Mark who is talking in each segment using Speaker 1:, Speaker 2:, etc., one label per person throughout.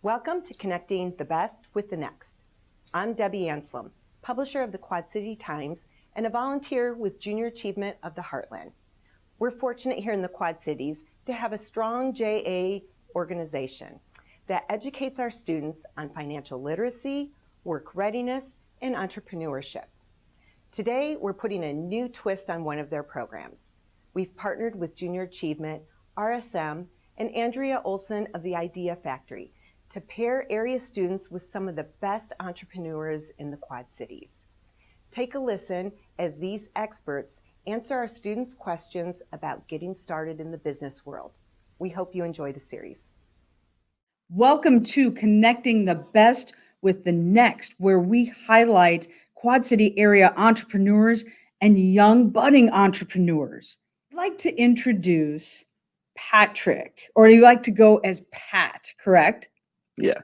Speaker 1: Welcome to Connecting the Best with the Next. I'm Debbie Anslem, publisher of the Quad City Times and a volunteer with Junior Achievement of the Heartland. We're fortunate here in the Quad Cities to have a strong JA organization that educates our students on financial literacy, work readiness, and entrepreneurship. Today, we're putting a new twist on one of their programs. We've partnered with Junior Achievement, RSM, and Andrea Olson of the Idea Factory to pair area students with some of the best entrepreneurs in the Quad Cities. Take a listen as these experts answer our students' questions about getting started in the business world. We hope you enjoy the series.
Speaker 2: Welcome to Connecting the Best with the Next, where we highlight Quad City area entrepreneurs and young budding entrepreneurs. I'd like to introduce Patrick, or you like to go as Pat, correct?
Speaker 3: Yeah.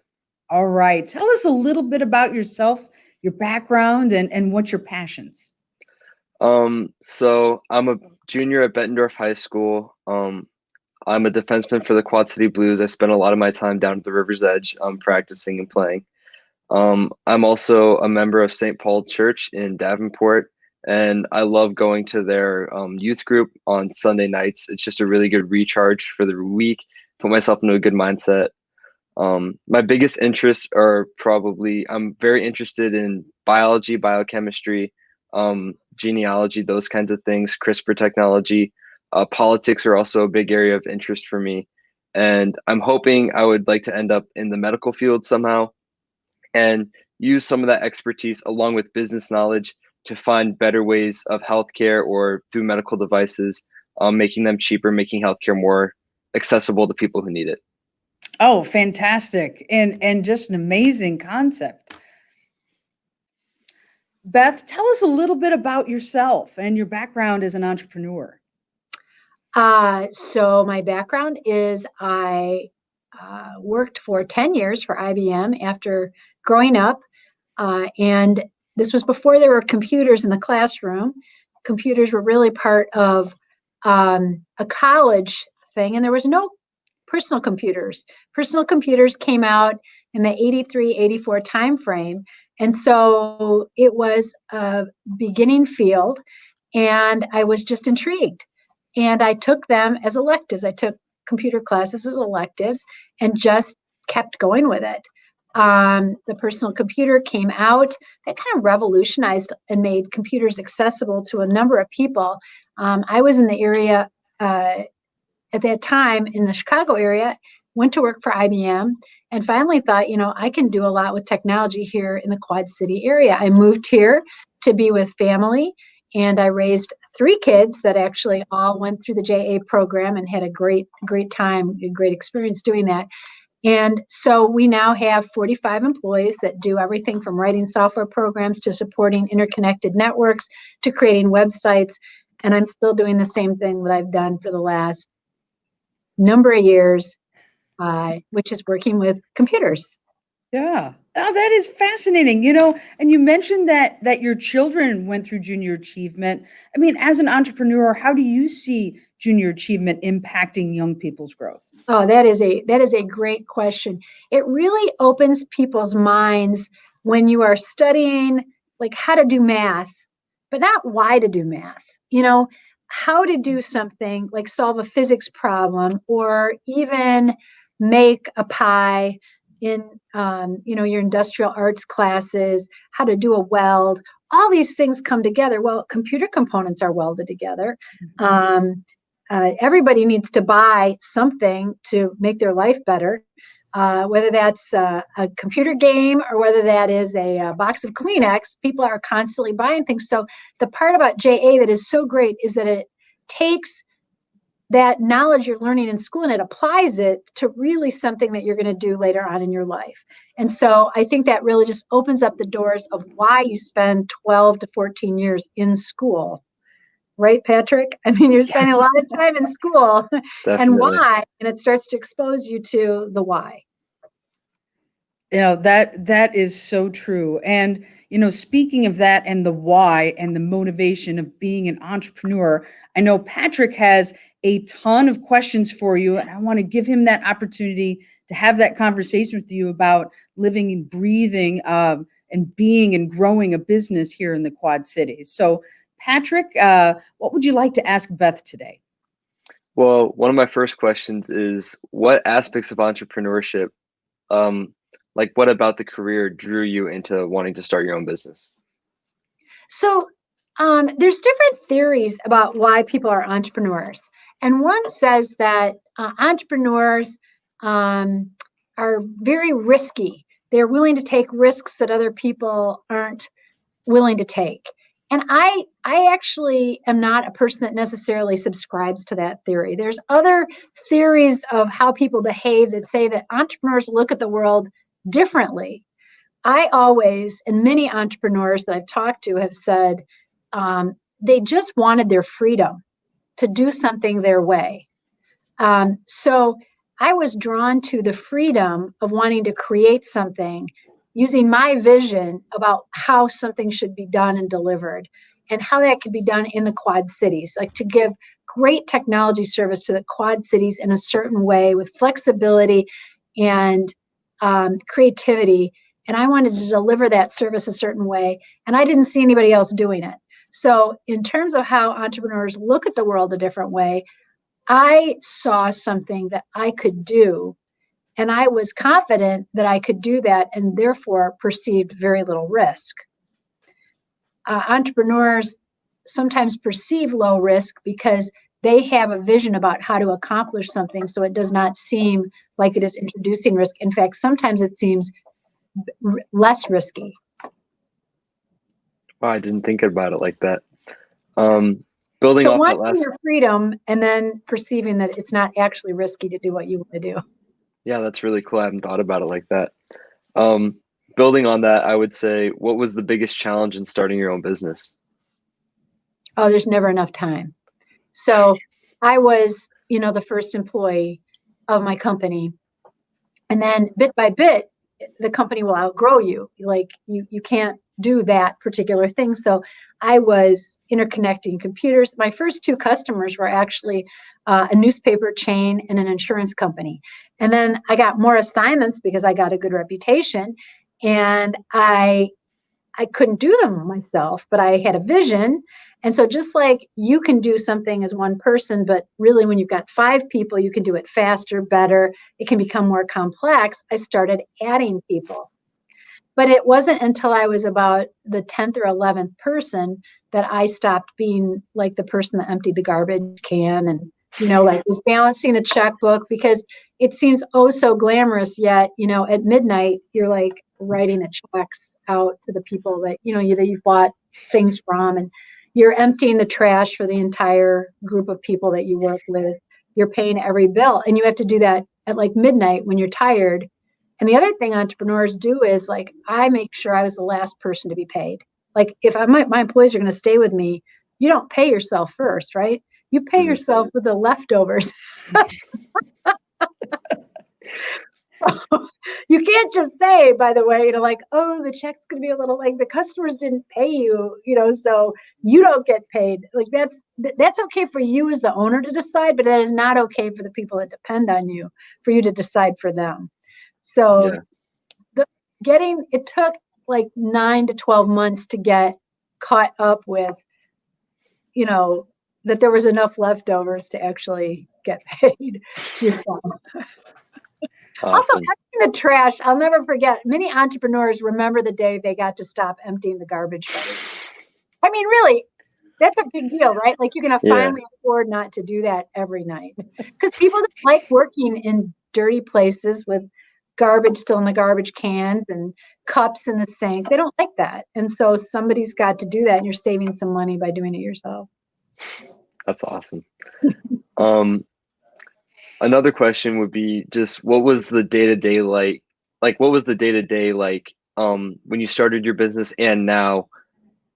Speaker 2: All right. Tell us a little bit about yourself, your background, and what's your passions.
Speaker 3: So I'm a junior at Bettendorf High School. I'm a defenseman for the Quad City Blues. I spend a lot of my time down at the river's edge, practicing and playing. I'm also a member of St. Paul Church in Davenport, and I love going to their youth group on Sunday nights. It's just a really good recharge for the week, put myself into a good mindset. My biggest interests are probably, I'm very interested in biology, biochemistry, genealogy, those kinds of things, CRISPR technology. Politics are also a big area of interest for me. And I'm hoping I would like to end up in the medical field somehow and use some of that expertise along with business knowledge to find better ways of healthcare or through medical devices, making them cheaper, making healthcare more accessible to people who need it.
Speaker 2: Oh, fantastic. And just an amazing concept. Beth, tell us a little bit about yourself and your background as an entrepreneur.
Speaker 4: So my background is I worked for 10 years for IBM after growing up. And this was before there were computers in the classroom. Computers were really part of a college thing, and there was no personal computers. Personal computers came out in the 83, 84 timeframe. And so it was a beginning field, and I was just intrigued. And I took them as electives. I took computer classes as electives and just kept going with it. The personal computer came out. That kind of revolutionized and made computers accessible to a number of people. I was in the area at that time in the Chicago area, went to work for IBM, and finally thought, I can do a lot with technology here in the Quad City area. I moved here to be with family, and I raised 3 kids that actually all went through the JA program and had a great time, a great experience doing that. And so we now have 45 employees that do everything from writing software programs to supporting interconnected networks to creating websites. And I'm still doing the same thing that I've done for the last number of years, which is working with computers.
Speaker 2: Yeah. Oh, that is fascinating. And you mentioned that your children went through Junior Achievement. I mean, as an entrepreneur, how do you see Junior Achievement impacting young people's growth?
Speaker 4: Oh, that is a great question. It really opens people's minds when you are studying like how to do math, but not why to do math. How to do something like solve a physics problem or even make a pie in your industrial arts classes, how to do a weld. All these things come together. Well, computer components are welded together. Everybody needs to buy something to make their life better, whether that's a computer game or whether that is a box of Kleenex. People are constantly buying things. So the part about JA that is so great is that it takes that knowledge you're learning in school and it applies it to really something that you're going to do later on in your life. And so I think that really just opens up the doors of why you spend 12 to 14 years in school. Right, Patrick? I mean, you're spending a lot of time in school and why, and it starts to expose you to the why.
Speaker 2: That is so true. And, speaking of that and the why and the motivation of being an entrepreneur, I know Patrick has a ton of questions for you, and I want to give him that opportunity to have that conversation with you about living and breathing and being and growing a business here in the Quad Cities. So, Patrick, what would you like to ask Beth today?
Speaker 3: Well, one of my first questions is what aspects of entrepreneurship, like what about the career drew you into wanting to start your own business?
Speaker 4: So there's different theories about why people are entrepreneurs. And one says that entrepreneurs are very risky. They're willing to take risks that other people aren't willing to take. And I actually am not a person that necessarily subscribes to that theory. There's other theories of how people behave that say that entrepreneurs look at the world differently. I always, and many entrepreneurs that I've talked to have said, they just wanted their freedom to do something their way. So I was drawn to the freedom of wanting to create something using my vision about how something should be done and delivered, and how that could be done in the Quad Cities, like to give great technology service to the Quad Cities in a certain way with flexibility and creativity. And I wanted to deliver that service a certain way, and I didn't see anybody else doing it. So in terms of how entrepreneurs look at the world a different way, I saw something that I could do, and I was confident that I could do that, and therefore perceived very little risk. Entrepreneurs sometimes perceive low risk because they have a vision about how to accomplish something, so it does not seem like it is introducing risk. In fact, sometimes it seems less risky.
Speaker 3: Wow, I didn't think about it like that. Building
Speaker 4: So
Speaker 3: off that
Speaker 4: wanting
Speaker 3: last,
Speaker 4: your freedom and then perceiving that it's not actually risky to do what you want to do.
Speaker 3: yeah, that's really cool. I haven't thought about it like that. Building on that, I would say, what was the biggest challenge in starting your own business?
Speaker 4: Oh, there's never enough time. So I was, the first employee of my company. And then bit by bit, the company will outgrow you. Like you can't do that particular thing. So I was interconnecting computers. My first two customers were actually a newspaper chain and an insurance company. And then I got more assignments because I got a good reputation, and I couldn't do them myself, but I had a vision. And so just like you can do something as one person, but really when you've got 5 people, you can do it faster, better. It can become more complex. I started adding people. But it wasn't until I was about the 10th or 11th person that I stopped being like the person that emptied the garbage can and, like was balancing the checkbook, because it seems oh so glamorous. Yet, at midnight, you're like writing the checks out to the people that, that you've bought things from, and you're emptying the trash for the entire group of people that you work with. You're paying every bill, and you have to do that at like midnight when you're tired. And the other thing entrepreneurs do is like, I make sure I was the last person to be paid. Like if my employees are going to stay with me, you don't pay yourself first, right? You pay yourself with the leftovers. You can't just say, by the way, like, oh, the check's going to be a little, like the customers didn't pay you, so you don't get paid. Like that's okay for you as the owner to decide, but that is not okay for the people that depend on you, for you to decide for them. So it took like 9 to 12 months to get caught up with, that there was enough leftovers to actually get paid yourself. Also,
Speaker 3: Awesome.
Speaker 4: emptying the trash, I'll never forget. Many entrepreneurs remember the day they got to stop emptying the garbage bin. I mean, really, that's a big deal, right? Like you can finally afford not to do that every night, because people don't like working in dirty places with garbage still in the garbage cans and cups in the sink. They don't like that. And so somebody's got to do that, and you're saving some money by doing it yourself.
Speaker 3: That's awesome. Another question would be just what was the day-to-day like? Like what was the day-to-day like when you started your business and now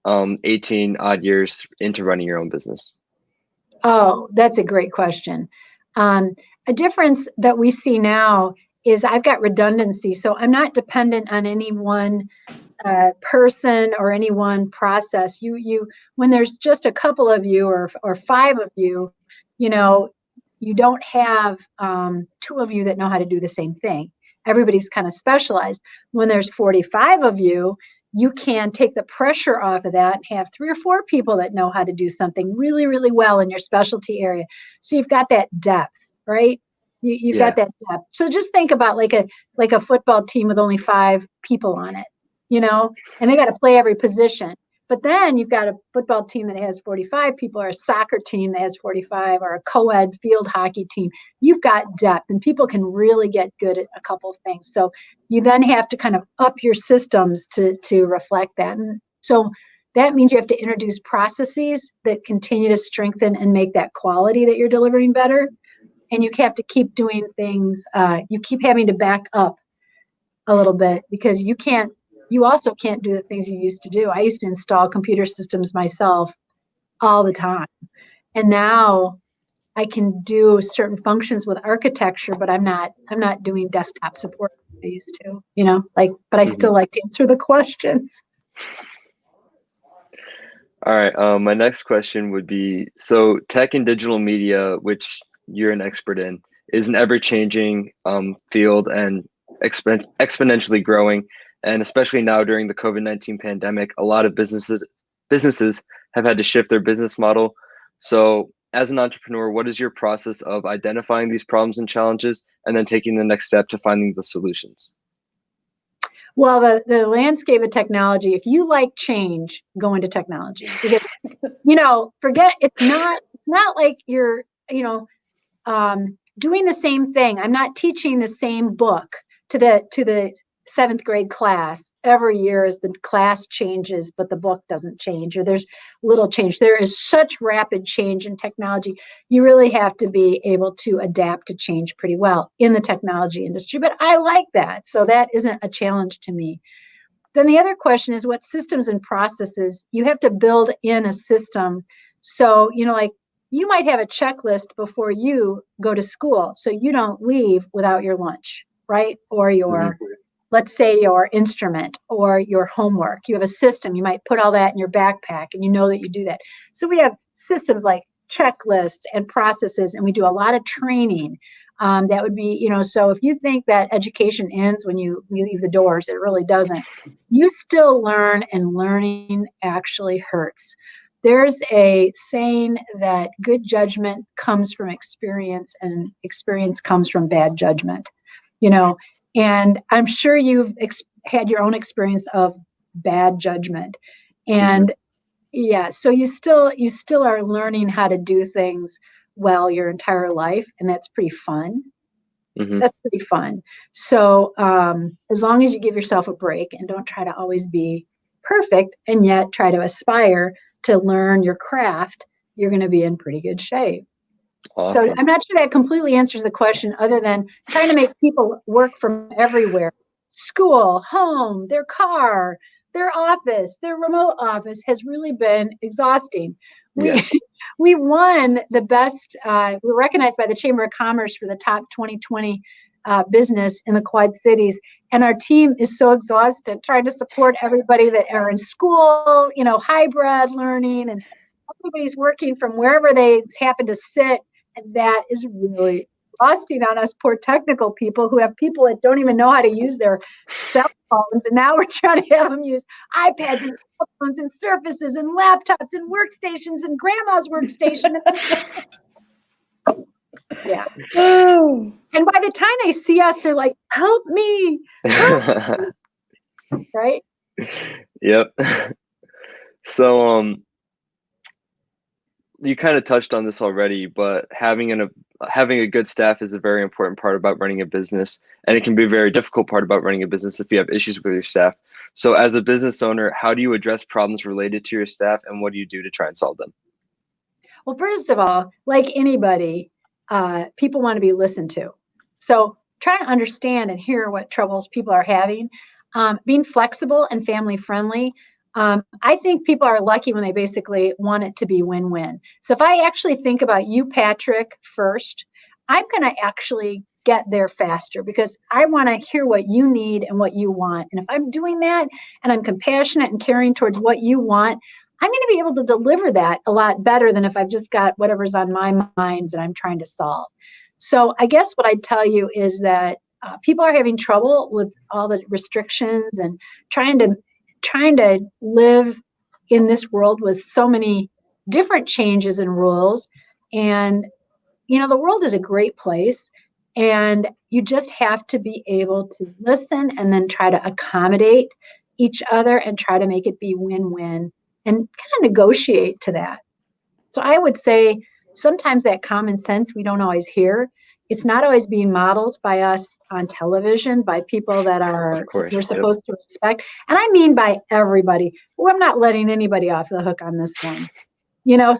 Speaker 3: 18 odd years into running your own business?
Speaker 4: Oh, that's a great question. A difference that we see now is I've got redundancy. So I'm not dependent on any one person or any one process. When there's just a couple of you or 5 of you, you don't have two of you that know how to do the same thing. Everybody's kind of specialized. When there's 45 of you, you can take the pressure off of that and have 3 or 4 people that know how to do something really, really well in your specialty area. So you've got that depth, right? You've got that depth. So just think about like a football team with only 5 people on it, and they got to play every position. But then you've got a football team that has 45 people, or a soccer team that has 45, or a co-ed field hockey team. You've got depth, and people can really get good at a couple of things. So you then have to kind of up your systems to reflect that. And so that means you have to introduce processes that continue to strengthen and make that quality that you're delivering better. And you have to keep doing things. You keep having to back up a little bit, because you also can't do the things you used to do. I used to install computer systems myself all the time. And now I can do certain functions with architecture, but I'm not doing desktop support like I used to, but I still like to answer the questions.
Speaker 3: All right. My next question would be, so tech and digital media, which you're an expert in, is an ever-changing field and exponentially growing. And especially now during the COVID-19 pandemic, a lot of businesses have had to shift their business model. So as an entrepreneur, what is your process of identifying these problems and challenges and then taking the next step to finding the solutions?
Speaker 4: Well, the landscape of technology, if you like change, go into technology, because, forget, it's not like you're, doing the same thing. I'm not teaching the same book to the 7th grade class every year as the class changes, but the book doesn't change, or there's little change. There is such rapid change in technology. You really have to be able to adapt to change pretty well in the technology industry. But I like that. So that isn't a challenge to me. Then the other question is, what systems and processes you have to build in a system. So, like, you might have a checklist before you go to school, so you don't leave without your lunch, right? Or your let's say your instrument or your homework. You have a system. You might put all that in your backpack, and you know that you do that. So we have systems like checklists and processes, and we do a lot of training. That would be, so if you think that education ends when you leave the doors, it really doesn't. You still learn, and learning actually hurts. There's a saying that good judgment comes from experience, and experience comes from bad judgment. And I'm sure you've had your own experience of bad judgment. And so you still are learning how to do things well your entire life. And that's pretty fun. That's pretty fun. So as long as you give yourself a break and don't try to always be perfect, and yet try to aspire to learn your craft, you're going to be in pretty good shape.
Speaker 3: Awesome.
Speaker 4: So I'm not sure that completely answers the question, other than trying to make people work from everywhere. School, home, their car, their office, their remote office has really been exhausting. We won the best, we're recognized by the Chamber of Commerce for the top 2020 business in the Quad Cities. And our team is so exhausted trying to support everybody that are in school, hybrid learning, and everybody's working from wherever they happen to sit. And that is really exhausting on us poor technical people who have people that don't even know how to use their cell phones. And now we're trying to have them use iPads and cell phones and Surfaces and laptops and workstations and grandma's workstation. Yeah.
Speaker 2: Oh.
Speaker 4: And by the time they see us, they're like, help me. Help me. Right?
Speaker 3: Yep. So, you kind of touched on this already, but having a good staff is a very important part about running a business, and it can be a very difficult part about running a business if you have issues with your staff. So as a business owner, how do you address problems related to your staff, and what do you do to try and solve them?
Speaker 4: Well, first of all, like anybody, people want to be listened to. So try to understand and hear what troubles people are having. Being flexible and family friendly. I think people are lucky when they basically want it to be win-win. So if I actually think about you, Patrick, first, I'm going to actually get there faster, because I want to hear what you need and what you want. And if I'm doing that, and I'm compassionate and caring towards what you want, I'm going to be able to deliver that a lot better than if I've just got whatever's on my mind that I'm trying to solve. So I guess what I'd tell you is that people are having trouble with all the restrictions and trying to live in this world with so many different changes and rules. And, the world is a great place, and you just have to be able to listen and then try to accommodate each other and try to make it be win-win and kind of negotiate to that. So I would say sometimes that common sense we don't always hear. It's not always being modeled by us on television, by people that
Speaker 3: Of course.
Speaker 4: we're
Speaker 3: Yep.
Speaker 4: supposed to respect. And I mean by everybody. Well, I'm not letting anybody off the hook on this one.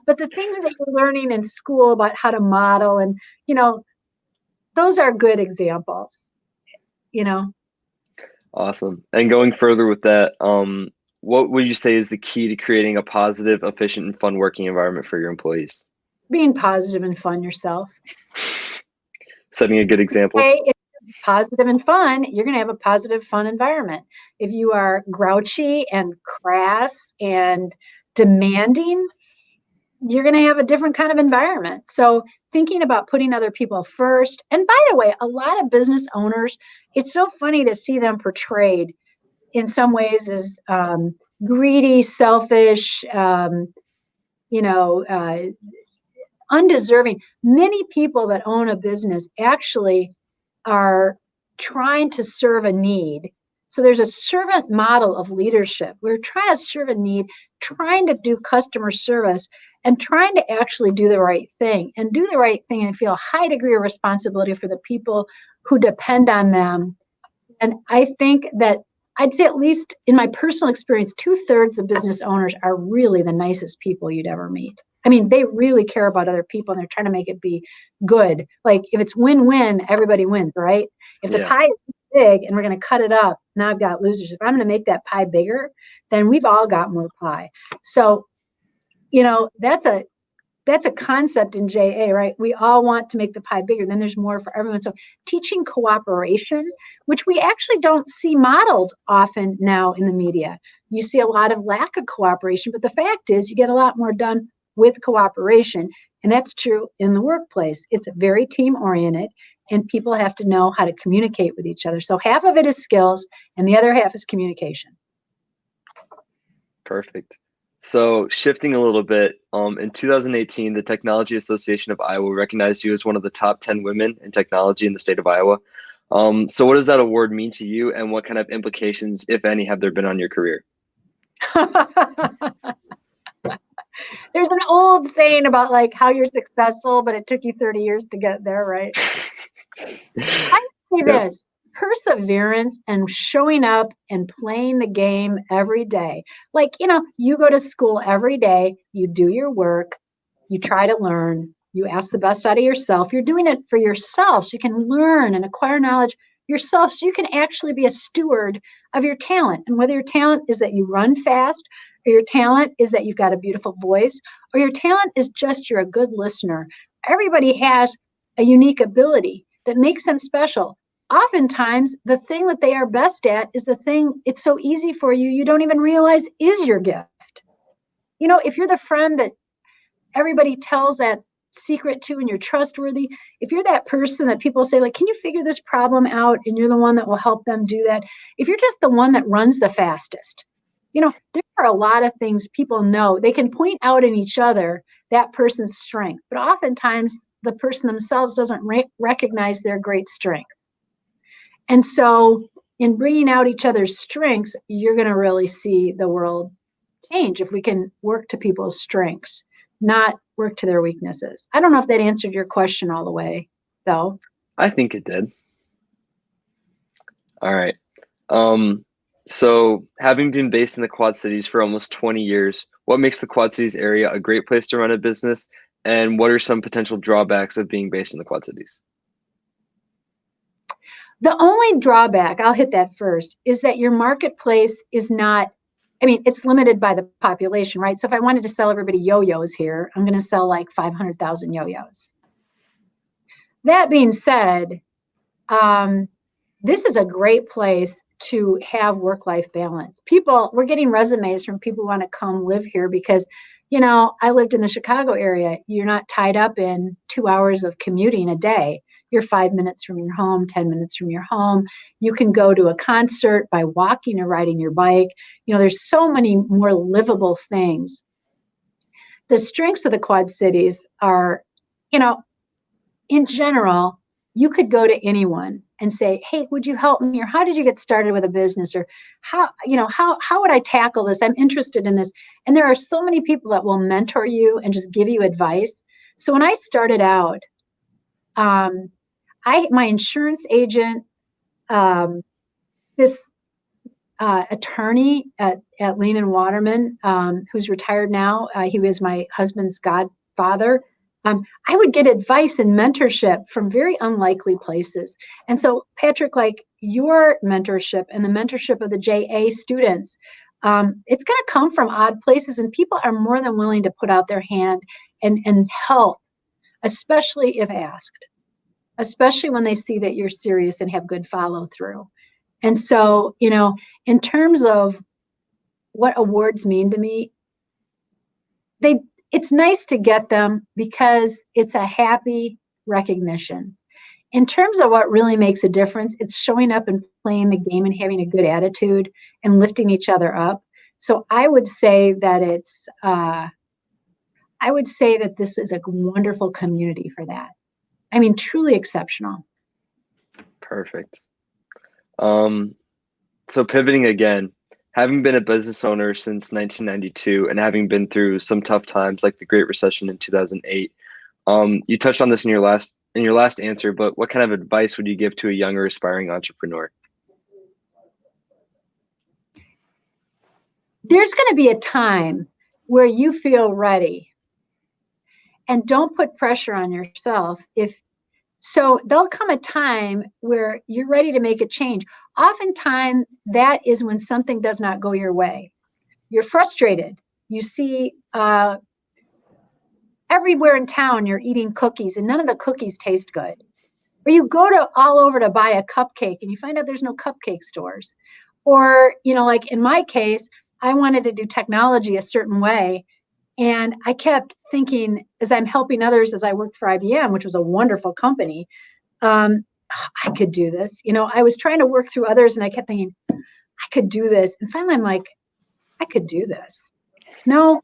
Speaker 4: But the things that you're learning in school about how to model and, those are good examples,
Speaker 3: Awesome. And going further with that, what would you say is the key to creating a positive, efficient, and fun working environment for your employees?
Speaker 4: Being positive and fun yourself.
Speaker 3: Setting a good example.
Speaker 4: If you're positive and fun, you're going to have a positive, fun environment. If you are grouchy and crass and demanding, you're going to have a different kind of environment. So thinking about putting other people first. And by the way, a lot of business owners, it's so funny to see them portrayed in some ways as greedy, selfish, undeserving. Many people that own a business actually are trying to serve a need. So there's a servant model of leadership. We're trying to serve a need, trying to do customer service, and trying to actually do the right thing and feel a high degree of responsibility for the people who depend on them. And I think that I'd say, at least in my personal experience, 2/3 of business owners are really the nicest people you'd ever meet. I mean, they really care about other people and they're trying to make it be good. Like if it's win-win, everybody wins, right? If the pie is big and we're going to cut it up, now I've got losers. If I'm going to make that pie bigger, then we've all got more pie. So, that's a concept in JA, right? We all want to make the pie bigger. Then there's more for everyone. So teaching cooperation, which we actually don't see modeled often now in the media. You see a lot of lack of cooperation, but the fact is you get a lot more done with cooperation. And that's true in the workplace. It's very team oriented and people have to know how to communicate with each other. So half of it is skills and the other half is communication.
Speaker 3: Perfect. So shifting a little bit, in 2018, the Technology Association of Iowa recognized you as one of the top 10 women in technology in the state of Iowa. So what does that award mean to you and what kind of implications, if any, have there been on your career?
Speaker 4: There's an old saying about like how you're successful, but it took you 30 years to get there, right? I say this. Perseverance and showing up and playing the game every day. Like, you go to school every day, you do your work, you try to learn, you ask the best out of yourself. You're doing it for yourself so you can learn and acquire knowledge yourself so you can actually be a steward of your talent. And whether your talent is that you run fast, or your talent is that you've got a beautiful voice, or your talent is just you're a good listener. Everybody has a unique ability that makes them special. Oftentimes, the thing that they are best at is the thing it's so easy for you, you don't even realize is your gift. If you're the friend that everybody tells that secret to and you're trustworthy, if you're that person that people say, like, can you figure this problem out? And you're the one that will help them do that. If you're just the one that runs the fastest, there are a lot of things people know. They can point out in each other that person's strength, but oftentimes the person themselves doesn't recognize their great strength. And so in bringing out each other's strengths, you're going to really see the world change if we can work to people's strengths, not work to their weaknesses. I don't know if that answered your question all the way, though.
Speaker 3: I think it did. All right. So having been based in the Quad Cities for almost 20 years, what makes the Quad Cities area a great place to run a business? And what are some potential drawbacks of being based in the Quad Cities?
Speaker 4: The only drawback, I'll hit that first, is that your marketplace is not, it's limited by the population, right? So if I wanted to sell everybody yo-yos here, I'm going to sell like 500,000 yo-yos. That being said, this is a great place to have work-life balance. We're getting resumes from people who want to come live here because, I lived in the Chicago area. You're not tied up in 2 hours of commuting a day. You're 5 minutes from your home, 10 minutes from your home. You can go to a concert by walking or riding your bike. There's so many more livable things. The strengths of the Quad Cities are, in general, you could go to anyone and say, hey, would you help me? Or how did you get started with a business? Or how would I tackle this? I'm interested in this. And there are so many people that will mentor you and just give you advice. So when I started out, my insurance agent, this attorney at Lien and Waterman, who's retired now, he was my husband's godfather. I would get advice and mentorship from very unlikely places. And so, Patrick, like your mentorship and the mentorship of the JA students, it's going to come from odd places, and people are more than willing to put out their hand and help, especially if asked, especially when they see that you're serious and have good follow through. And so, in terms of what awards mean to me, it's nice to get them because it's a happy recognition. In terms of what really makes a difference, it's showing up and playing the game and having a good attitude and lifting each other up. So I would say that this is a wonderful community for that. I mean, truly exceptional.
Speaker 3: Perfect. So pivoting again, having been a business owner since 1992 and having been through some tough times like the Great Recession in 2008, you touched on this in your last answer, but what kind of advice would you give to a younger aspiring entrepreneur?
Speaker 4: There's going to be a time where you feel ready, and don't put pressure on yourself. So there'll come a time where you're ready to make a change. Oftentimes, that is when something does not go your way. You're frustrated. You see everywhere in town, you're eating cookies and none of the cookies taste good. Or you go to all over to buy a cupcake and you find out there's no cupcake stores. Or, like in my case, I wanted to do technology a certain way. And I kept thinking, as I'm helping others, as I worked for IBM, which was a wonderful company, I could do this. I was trying to work through others and I kept thinking, I could do this. And finally, I'm like, I could do this. No,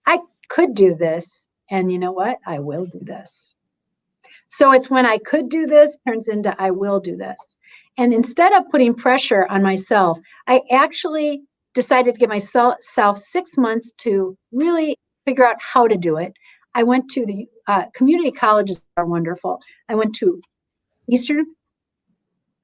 Speaker 4: I could do this. And you know what? I will do this. So it's when I could do this turns into I will do this. And instead of putting pressure on myself, I actually decided to give myself 6 months to really figure out how to do it. I went to the community colleges are wonderful. I went to Eastern,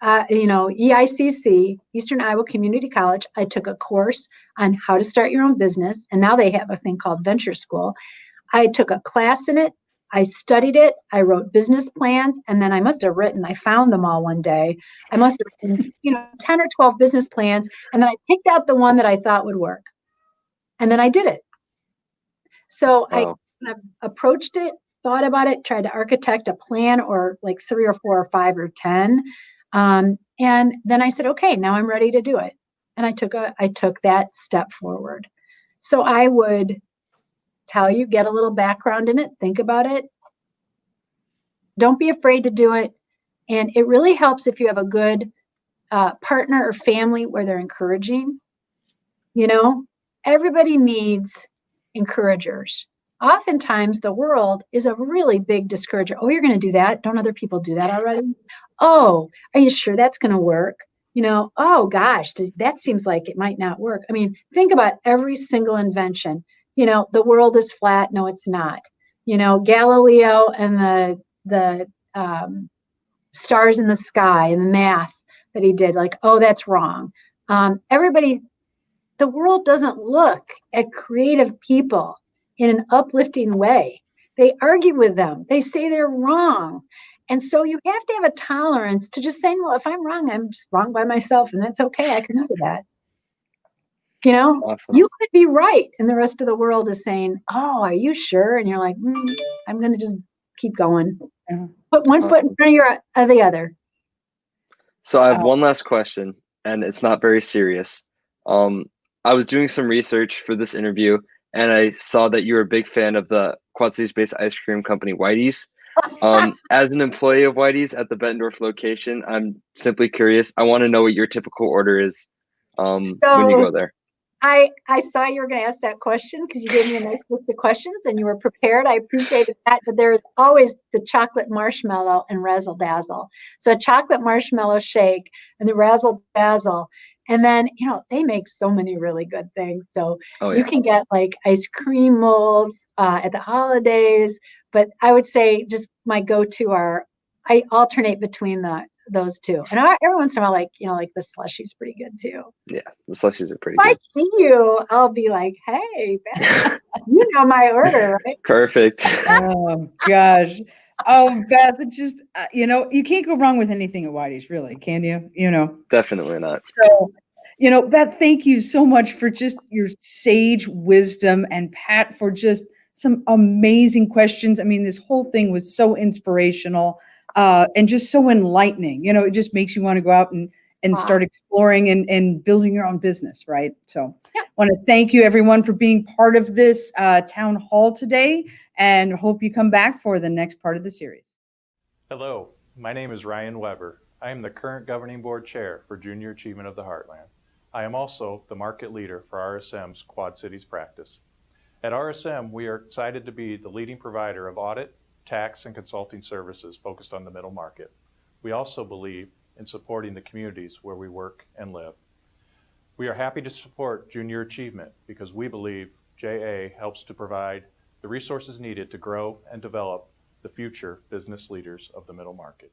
Speaker 4: EICC, Eastern Iowa Community College. I took a course on how to start your own business. And now they have a thing called Venture School. I took a class in it. I studied it. I wrote business plans. And then I found them all one day. I must have written, 10 or 12 business plans. And then I picked out the one that I thought would work. And then I did it. So wow. I approached it, thought about it, tried to architect a plan or like 3 or 4 or 5 or 10. And then I said, okay, now I'm ready to do it. And I took that step forward. So I would tell you, get a little background in it, think about it. Don't be afraid to do it. And it really helps if you have a good partner or family where they're encouraging. Everybody needs encouragers. Oftentimes the world is a really big discourager. Oh, you're going to do that? Don't other people do that already? Oh, are you sure that's going to work? Oh gosh, that seems like it might not work. I mean, think about every single invention. The world is flat. No, it's not. Galileo and the stars in the sky and the math that he did, like, oh, that's wrong. The world doesn't look at creative people in an uplifting way. They argue with them. They say they're wrong. And so you have to have a tolerance to just saying, well, if I'm wrong, I'm just wrong by myself. And that's okay. I can live with that. Awesome. You could be right. And the rest of the world is saying, oh, are you sure? And you're like, I'm going to just keep going. Yeah. Put one foot in front of the other.
Speaker 3: So I have one last question. and it's not very serious. Um, I was doing some research for this interview, and I saw that you were a big fan of the Quad Cities-based ice cream company Whitey's. As an employee of Whitey's at the Bettendorf location, I'm simply curious. I want to know what your typical order is when you
Speaker 4: So
Speaker 3: go there.
Speaker 4: I saw you were going to ask that question because you gave me a nice list of questions and you were prepared. I appreciated that. But there's always the chocolate marshmallow and razzle dazzle. So a chocolate marshmallow shake and the razzle dazzle. And then, they make so many really good things. So
Speaker 3: Oh
Speaker 4: you
Speaker 3: yeah,
Speaker 4: can get like ice cream molds at the holidays. But I would say just my go-to I alternate between those two. And every once in a while, like the slushie's pretty good too.
Speaker 3: yeah. The slushies are pretty
Speaker 4: If I
Speaker 3: good.
Speaker 4: see you, I'll be like, hey, Beth, you know my order, right?
Speaker 3: Perfect.
Speaker 2: Oh gosh. Oh, Beth, it just you can't go wrong with anything at Whitey's, really, can you?
Speaker 3: Definitely not.
Speaker 2: So, Beth, thank you so much for just your sage wisdom, and Pat for just some amazing questions. I mean, this whole thing was so inspirational, and just so enlightening. It just makes you want to go out and
Speaker 4: Wow.
Speaker 2: start exploring and building your own business, right? So,
Speaker 4: Yeah.
Speaker 2: I want to thank you, everyone, for being part of this town hall today, and hope you come back for the next part of the series.
Speaker 5: Hello, my name is Ryan Weber. I am the current Governing Board Chair for Junior Achievement of the Heartland. I am also the market leader for RSM's Quad Cities practice. At RSM, we are excited to be the leading provider of audit, tax, and consulting services focused on the middle market. We also believe in supporting the communities where we work and live. We are happy to support Junior Achievement because we believe JA helps to provide the resources needed to grow and develop the future business leaders of the middle market.